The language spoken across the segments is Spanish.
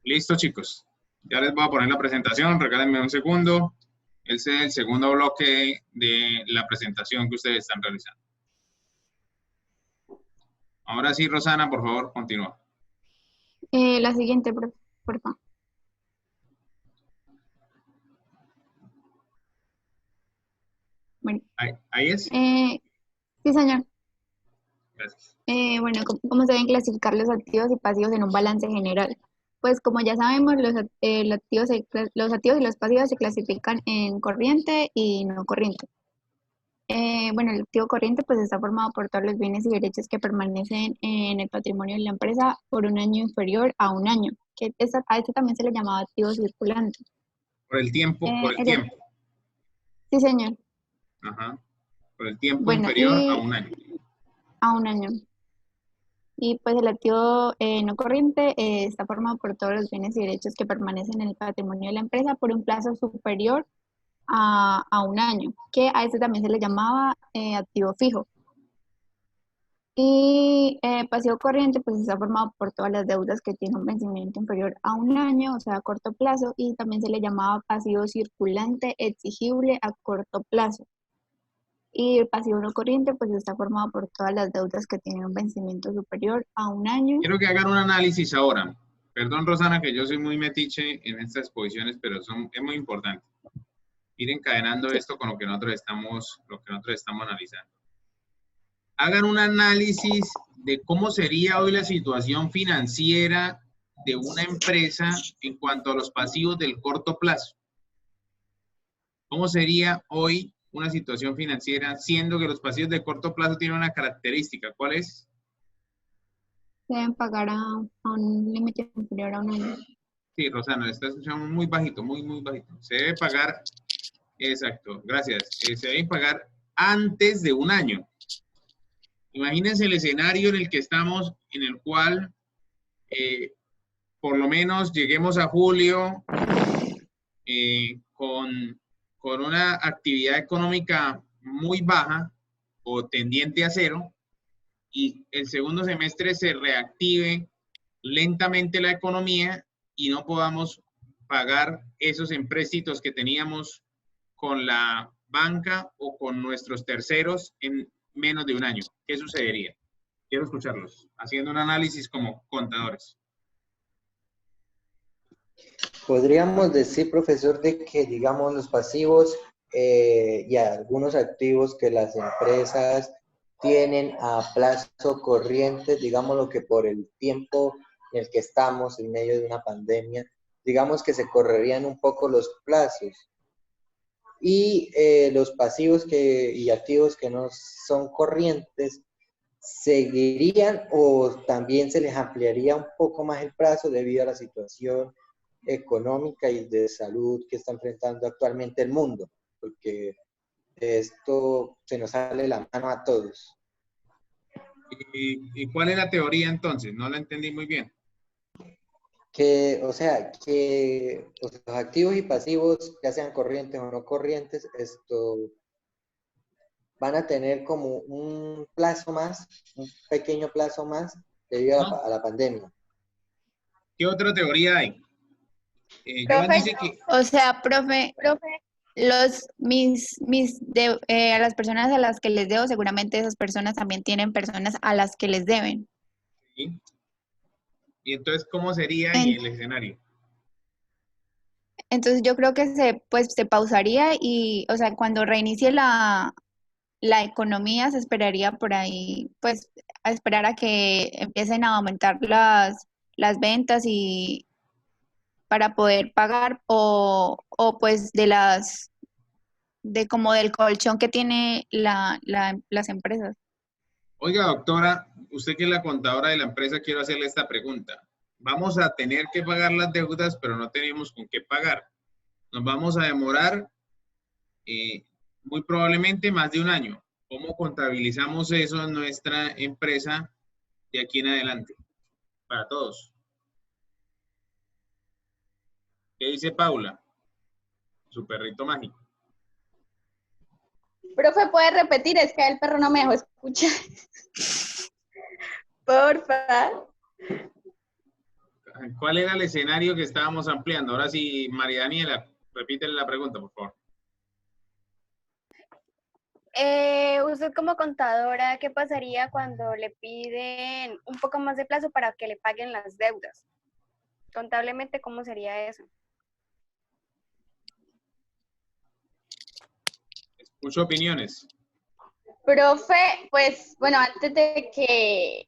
Listo, chicos. Ya les voy a poner la presentación. Regálenme un segundo. Ese es el segundo bloque de la presentación que ustedes están realizando. Ahora sí, Rosana, por favor, continúa. La siguiente, por favor. Bueno, Ahí es. sí, señor. Gracias. Bueno, ¿cómo se deben clasificar los activos y pasivos en un balance general? Pues como ya sabemos, los activos y los pasivos se clasifican en corriente y no corriente. Bueno, el activo corriente pues está formado por todos los bienes y derechos que permanecen en el patrimonio de la empresa por un año inferior a un año, a este también se le llamaba activo circulante. Por el tiempo, por el Es tiempo. Sí, señor. Ajá. Por el tiempo Bueno, inferior a y un año. a un año. Y pues el activo no corriente está formado por todos los bienes y derechos que permanecen en el patrimonio de la empresa por un plazo superior a un año, que a este también se le llamaba activo fijo. Y pasivo corriente pues está formado por todas las deudas que tienen un vencimiento inferior a un año, o sea, a corto plazo, y también se le llamaba pasivo circulante exigible a corto plazo. Y el pasivo no corriente pues está formado por todas las deudas que tienen un vencimiento superior a un año. Quiero que hagan un análisis ahora. Perdón, Rosana, que yo soy muy metiche en estas exposiciones, pero es muy importante. Ir encadenando Sí. esto con lo que nosotros estamos analizando. Hagan un análisis de cómo sería hoy la situación financiera de una empresa en cuanto a los pasivos del corto plazo. ¿Cómo sería hoy una situación financiera, siendo que los pasivos de corto plazo tienen una característica? ¿Cuál es? Deben pagar a un límite inferior a un año. Sí, Rosana, está escuchando muy bajito, muy bajito. Se debe pagar, exacto, gracias. Se debe pagar antes de un año. Imagínense el escenario en el que estamos, en el cual por lo menos lleguemos a julio con una actividad económica muy baja o tendiente a cero, y el segundo semestre se reactive lentamente la economía y no podamos pagar esos empréstitos que teníamos con la banca o con nuestros terceros en menos de un año. ¿Qué sucedería? Quiero escucharlos, haciendo un análisis como contadores. Podríamos decir, profesor, de que, digamos, los pasivos y algunos activos que las empresas tienen a plazo corriente, digamos lo que por el tiempo en el que estamos en medio de una pandemia, digamos que se correrían un poco los plazos. Y los pasivos y activos que no son corrientes seguirían o también se les ampliaría un poco más el plazo debido a la situación económica y de salud que está enfrentando actualmente el mundo, porque esto se nos sale la mano a todos. ¿Y cuál es la teoría entonces? No la entendí muy bien. Que los activos y pasivos, ya sean corrientes o no corrientes, van a tener como un plazo más, un pequeño plazo más debido a la pandemia. ¿Qué otra teoría hay? Joan Profe, dice que... o sea, profe, a las personas a las que les debo, seguramente esas personas también tienen personas a las que les deben. ¿Sí? ¿Y entonces cómo sería En- el escenario? Entonces yo creo que se pausaría y, o sea, cuando reinicie la economía se esperaría por ahí, pues, a esperar a que empiecen a aumentar las ventas y para poder pagar o pues de como del colchón que tiene las empresas. Oiga, doctora, usted que es la contadora de la empresa, quiero hacerle esta pregunta. Vamos a tener que pagar las deudas, pero no tenemos con qué pagar. Nos vamos a demorar muy probablemente más de un año. ¿Cómo contabilizamos eso en nuestra empresa de aquí en adelante? Para todos. ¿Qué dice Paula? Su perrito mágico. Profe, ¿puede repetir? Es que el perro no me dejó escuchar. Porfa. ¿Cuál era el escenario que estábamos ampliando? Ahora sí, María Daniela, repítele la pregunta, por favor. Usted como contadora, ¿qué pasaría cuando le piden un poco más de plazo para que le paguen las deudas? Contablemente, ¿cómo sería eso? Escucho opiniones. Profe, pues bueno, antes de que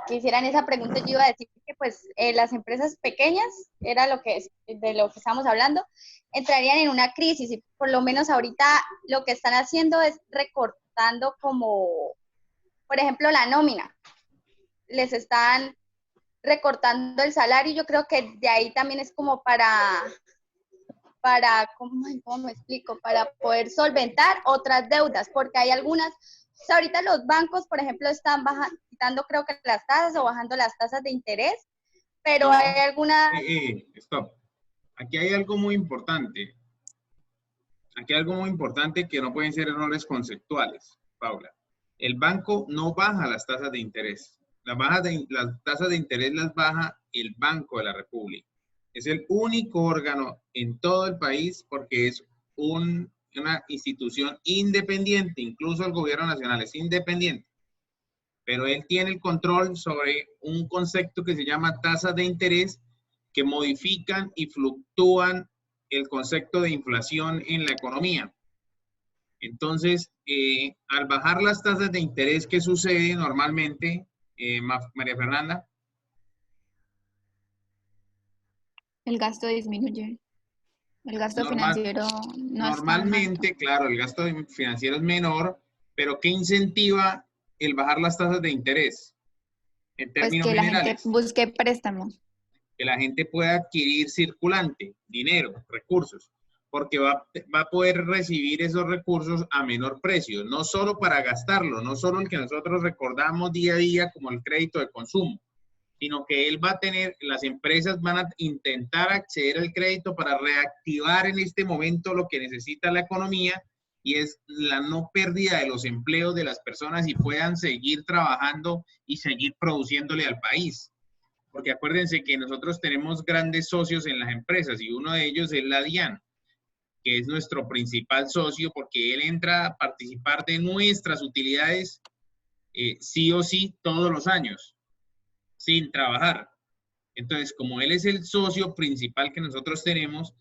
hicieran esa pregunta, yo iba a decir que pues las empresas pequeñas, era de lo que estamos hablando, entrarían en una crisis y por lo menos ahorita lo que están haciendo es recortando como, por ejemplo, la nómina. Les están recortando el salario y yo creo que de ahí también es como ¿cómo me explico? Para poder solventar otras deudas, porque hay algunas, o sea, ahorita los bancos, por ejemplo, están quitando creo que las tasas o bajando las tasas de interés, pero No. hay algunas... Stop. Aquí hay algo muy importante. Aquí hay algo muy importante que no pueden ser errores conceptuales, Paula. El banco no baja las tasas de interés. Las tasas de interés las baja el Banco de la República. Es el único órgano en todo el país porque es una institución independiente, incluso el gobierno nacional es independiente. Pero él tiene el control sobre un concepto que se llama tasas de interés que modifican y fluctúan el concepto de inflación en la economía. Entonces, al bajar las tasas de interés, ¿qué sucede normalmente, María Fernanda? El gasto disminuye. El gasto financiero no es tan alto. Normalmente, claro, el gasto financiero es menor, pero ¿qué incentiva el bajar las tasas de interés? En Pues términos que la gente generales, busque préstamos. que la gente pueda adquirir circulante, dinero, recursos, porque va a poder recibir esos recursos a menor precio, no solo para gastarlo, no solo el que nosotros recordamos día a día como el crédito de consumo, sino que él va a tener, las empresas van a intentar acceder al crédito para reactivar en este momento lo que necesita la economía y es la no pérdida de los empleos de las personas y puedan seguir trabajando y seguir produciéndole al país. Porque acuérdense que nosotros tenemos grandes socios en las empresas y uno de ellos es la DIAN, que es nuestro principal socio porque él entra a participar de nuestras utilidades sí o sí todos los años, sin trabajar. Entonces, como él es el socio principal que nosotros tenemos,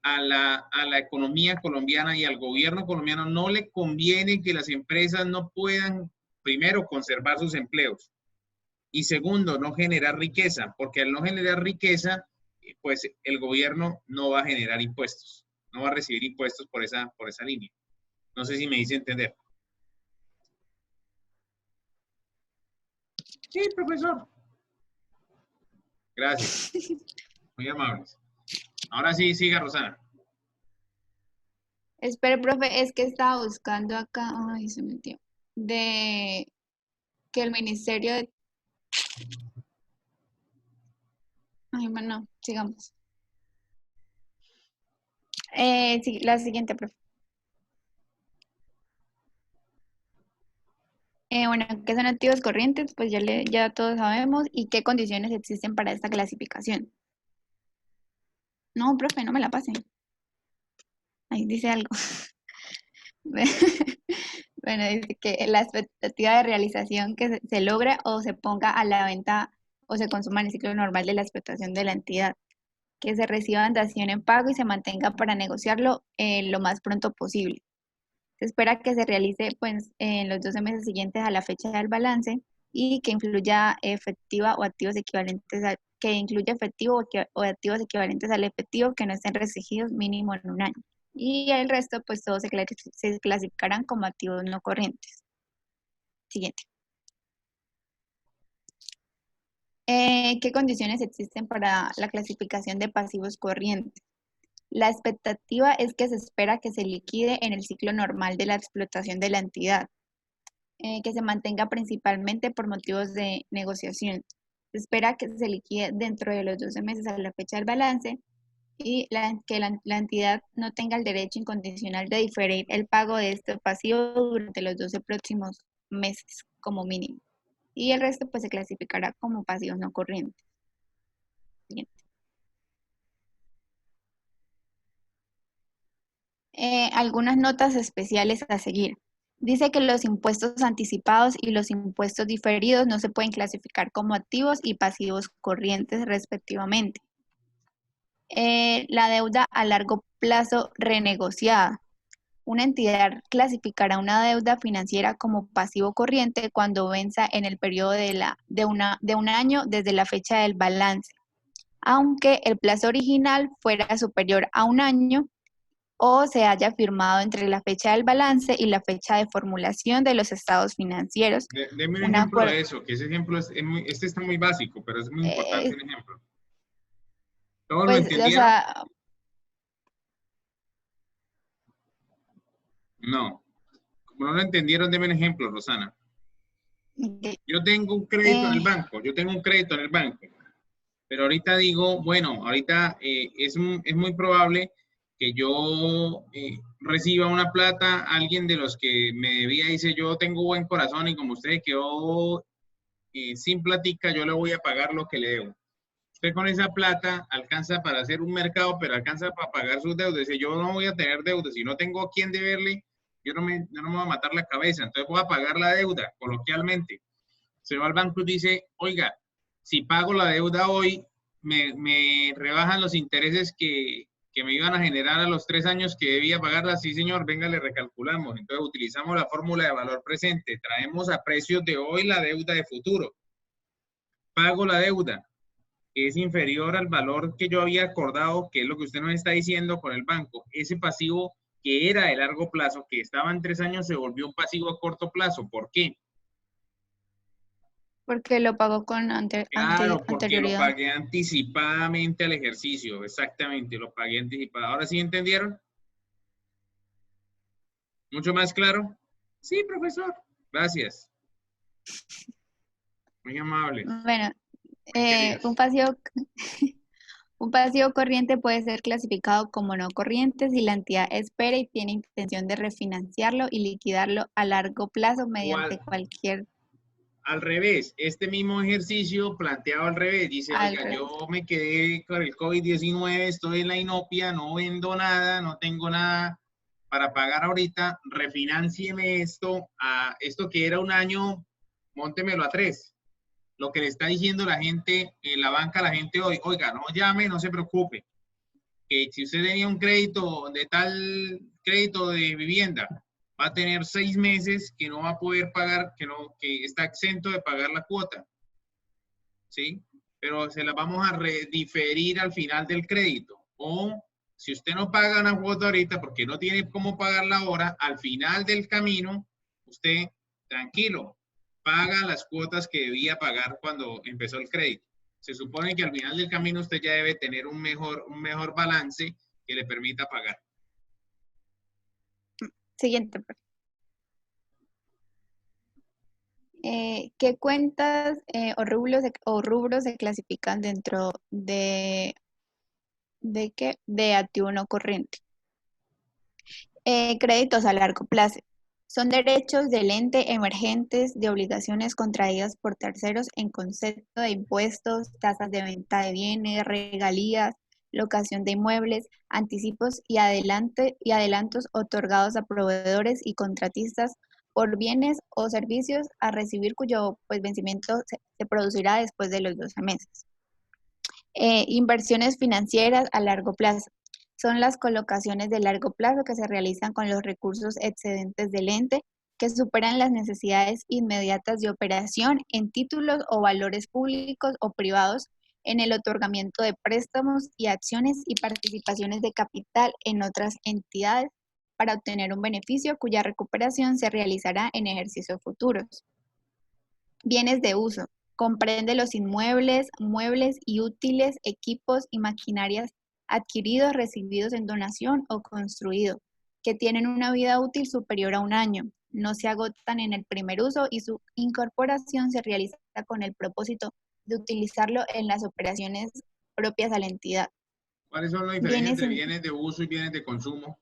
a la economía colombiana y al gobierno colombiano no le conviene que las empresas no puedan, primero, conservar sus empleos y segundo, no generar riqueza, porque al no generar riqueza, pues el gobierno no va a generar impuestos, no va a recibir impuestos por esa línea. No sé si me hice entender. Sí, profesor. Gracias. Muy amables. Ahora sí, siga, Rosana. Espere, profe, es que estaba buscando acá, ay, se metió, de que el ministerio de... Ay, bueno, sigamos. Sí, la siguiente, profe. Bueno, ¿qué son activos corrientes? Pues ya todos sabemos. ¿Y qué condiciones existen para esta clasificación? No, profe, no me la pase. Ahí dice algo. Bueno, dice que la expectativa de realización que se logre o se ponga a la venta o se consuma en el ciclo normal de la explotación de la entidad, que se reciba dación en pago y se mantenga para negociarlo lo más pronto posible. Se espera que se realice pues, en los 12 meses siguientes a la fecha del balance y que incluya efectiva o activos equivalentes que incluya efectivo o activos equivalentes al efectivo que no estén restringidos mínimo en un año. Y el resto, pues todos se clasificarán como activos no corrientes. Siguiente. ¿Qué condiciones existen para la clasificación de pasivos corrientes? La expectativa es que se espera que se liquide en el ciclo normal de la explotación de la entidad, que se mantenga principalmente por motivos de negociación. Se espera que se liquide dentro de los 12 meses a la fecha del balance y que la entidad no tenga el derecho incondicional de diferir el pago de este pasivo durante los 12 próximos meses como mínimo. Y el resto pues se clasificará como pasivos no corrientes. corriente. Algunas notas especiales a seguir. Dice que los impuestos anticipados y los impuestos diferidos no se pueden clasificar como activos y pasivos corrientes respectivamente. La deuda a largo plazo renegociada. Una entidad clasificará una deuda financiera como pasivo corriente cuando venza en el periodo de un año desde la fecha del balance, aunque el plazo original fuera superior a un año o se haya firmado entre la fecha del balance y la fecha de formulación de los estados financieros. Deme un ejemplo de eso, que ese ejemplo este está muy básico, pero es muy importante el ejemplo. ¿Todos lo Pues, entendieron? o sea, No. Como no lo entendieron, deme un ejemplo, Rosana. ok, Yo tengo un crédito en el eh, banco, pero ahorita digo, bueno, ahorita es muy probable que yo reciba una plata, alguien de los que me debía dice, yo tengo buen corazón y como usted quedó sin platica, yo le voy a pagar lo que le debo. Usted con esa plata alcanza para hacer un mercado, pero alcanza para pagar sus deudas. Dice, yo no voy a tener deudas, si no tengo a quién deberle, yo no me voy a matar la cabeza, entonces voy a pagar la deuda, coloquialmente. Se va al banco y dice, oiga, si pago la deuda hoy, me rebajan los intereses que me iban a generar a los 3 años que debía pagarla. Sí, señor, venga, le recalculamos. Entonces utilizamos la fórmula de valor presente. Traemos a precios de hoy la deuda de futuro. Pago la deuda, que es inferior al valor que yo había acordado, que es lo que usted nos está diciendo con el banco. Ese pasivo que era de largo plazo, que estaba en 3 años, se volvió un pasivo a corto plazo. ¿Por qué? porque lo pagó con Claro, porque lo anterioridad. pagué anticipadamente al ejercicio, exactamente, lo pagué anticipado. ¿Ahora sí entendieron? ¿Mucho más claro? Sí, profesor. Gracias. Muy amable. Bueno, Muy queridos. un pasivo corriente puede ser clasificado como no corriente si la entidad espera y tiene intención de refinanciarlo y liquidarlo a largo plazo mediante cualquier Al revés, este mismo ejercicio planteado al revés, dice, al oiga, revés. yo me quedé con el COVID-19, estoy en la inopia, no vendo nada, no tengo nada para pagar ahorita, refinancieme esto, a esto que era un año, móntemelo a 3. Lo que le está diciendo la gente en la banca, la gente hoy, oiga, no llame, no se preocupe, que si usted tenía un crédito de tal crédito de vivienda, va a tener 6 meses que no va a poder pagar, que está exento de pagar la cuota, ¿sí? Pero se la vamos a diferir al final del crédito. O si usted no paga una cuota ahorita porque no tiene cómo pagarla ahora, al final del camino, usted, tranquilo, paga las cuotas que debía pagar cuando empezó el crédito. Se supone que al final del camino usted ya debe tener un mejor balance que le permita pagar. Siguiente. ¿Qué cuentas o rubros se clasifican dentro de activo no corriente? Créditos a largo plazo. Son derechos del ente emergentes de obligaciones contraídas por terceros en concepto de impuestos, tasas de venta de bienes, regalías, locación de inmuebles, anticipos y adelantos otorgados a proveedores y contratistas por bienes o servicios a recibir cuyo vencimiento se producirá después de los 12 meses. Inversiones financieras a largo plazo. Son las colocaciones de largo plazo que se realizan con los recursos excedentes del ente que superan las necesidades inmediatas de operación en títulos o valores públicos o privados en el otorgamiento de préstamos y acciones y participaciones de capital en otras entidades para obtener un beneficio cuya recuperación se realizará en ejercicios futuros. Bienes de uso. Comprende los inmuebles, muebles y útiles, equipos y maquinarias adquiridos, recibidos en donación o construidos, que tienen una vida útil superior a un año, no se agotan en el primer uso y su incorporación se realiza con el propósito de utilizarlo en las operaciones propias a la entidad. ¿Cuáles son las diferencias entre bienes de uso y bienes de consumo?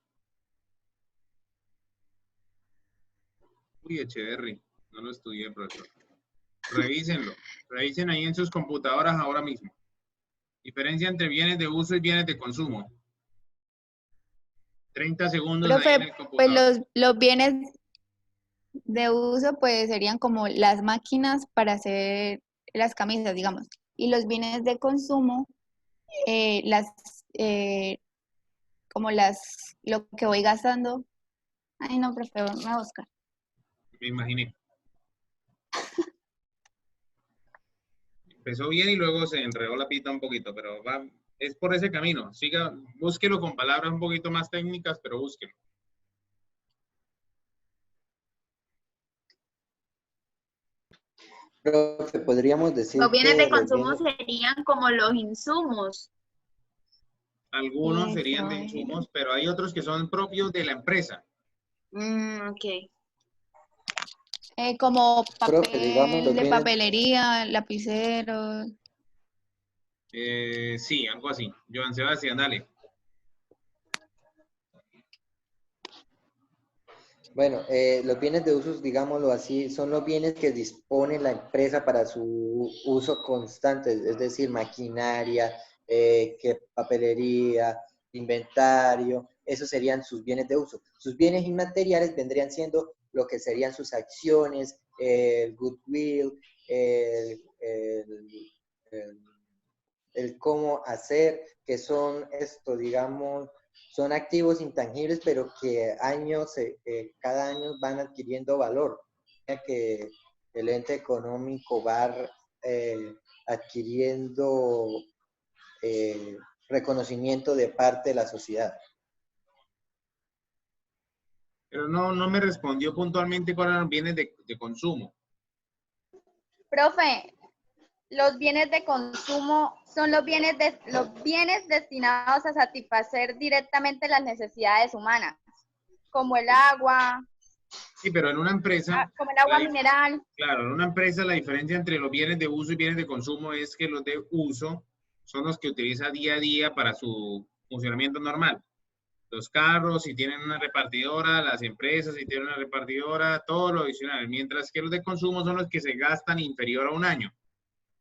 Uy, Echeverry, no lo estudié, profesor. Revísenlo. Revisen ahí en sus computadoras ahora mismo. Diferencia entre bienes de uso y bienes de consumo. 30 segundos ahí en Profe, el pues computador. los bienes de uso pues serían como las máquinas para hacer las camisas, digamos. Y los bienes de consumo, las, como lo que voy gastando. Ay, no, profe, me voy a buscar. Me imaginé. Empezó bien y luego se enredó la pita un poquito, pero va, es por ese camino. Siga, búsquelo con palabras un poquito más técnicas, pero búsquelo. Profe, podríamos decir Los bienes de que los consumo bienes, serían como los insumos. Algunos serían de insumos, pero hay otros que son propios de la empresa. Ok. Como profe, digamos, papel los de bienes, papelería, lapiceros. Sí, algo así. Joan Sebastián, dale. bueno, los bienes de uso, digámoslo así, son los bienes que dispone la empresa para su uso constante, es decir, maquinaria, que papelería, inventario, esos serían sus bienes de uso. Sus bienes inmateriales vendrían siendo lo que serían sus acciones, el goodwill, el el cómo hacer, que son esto, digamos, son activos intangibles, pero que cada año van adquiriendo valor, ya que el ente económico va adquiriendo reconocimiento de parte de la sociedad. Pero no me respondió puntualmente cuáles eran los bienes de consumo. Profe, los bienes de consumo son los bienes destinados a satisfacer directamente las necesidades humanas, como el agua, Sí, pero en una empresa, como el agua mineral. claro, en una empresa la diferencia entre los bienes de uso y bienes de consumo es que los de uso son los que utiliza día a día para su funcionamiento normal. Los carros, si tienen una repartidora, las empresas, si tienen una repartidora, todo lo adicional. Mientras que los de consumo son los que se gastan inferior a un año.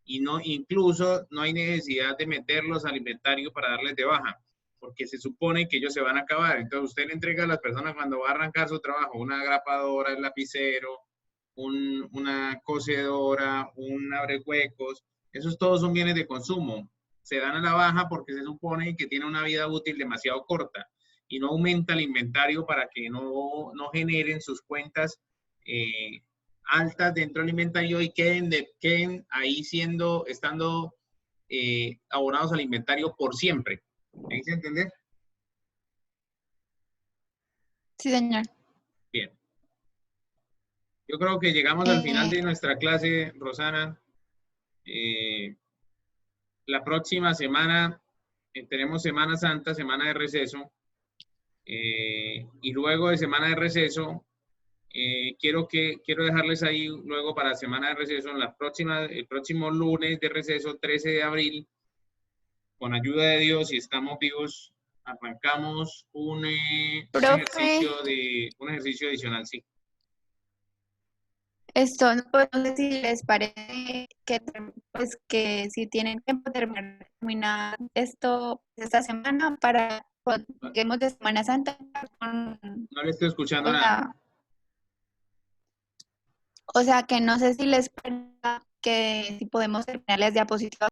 Y no, incluso no hay necesidad de meterlos al inventario para darles de baja, porque se supone que ellos se van a acabar. Entonces usted le entrega a las personas cuando va a arrancar su trabajo una grapadora, el lapicero, una cocedora, un abrehuecos. Esos todos son bienes de consumo. Se dan a la baja porque se supone que tiene una vida útil demasiado corta y no aumenta el inventario para que no generen sus cuentas altas dentro del inventario y queden ahí estando abonados al inventario por siempre. ¿Me hice entender? Sí, señor. Bien. Yo creo que llegamos al final de nuestra clase, Rosana. La próxima semana tenemos Semana Santa, semana de receso. Y luego de semana de receso, quiero dejarles ahí luego para la semana de receso, el próximo lunes de receso, 13 de abril, con ayuda de Dios, si estamos vivos, arrancamos un Profe, ejercicio adicional, sí. esto no sé si les parece que, pues, que si tienen tiempo terminar esto esta semana para lleguemos de Semana Santa con, No le estoy escuchando o nada. sea, o sea que no sé si les parece que si podemos terminar las diapositivas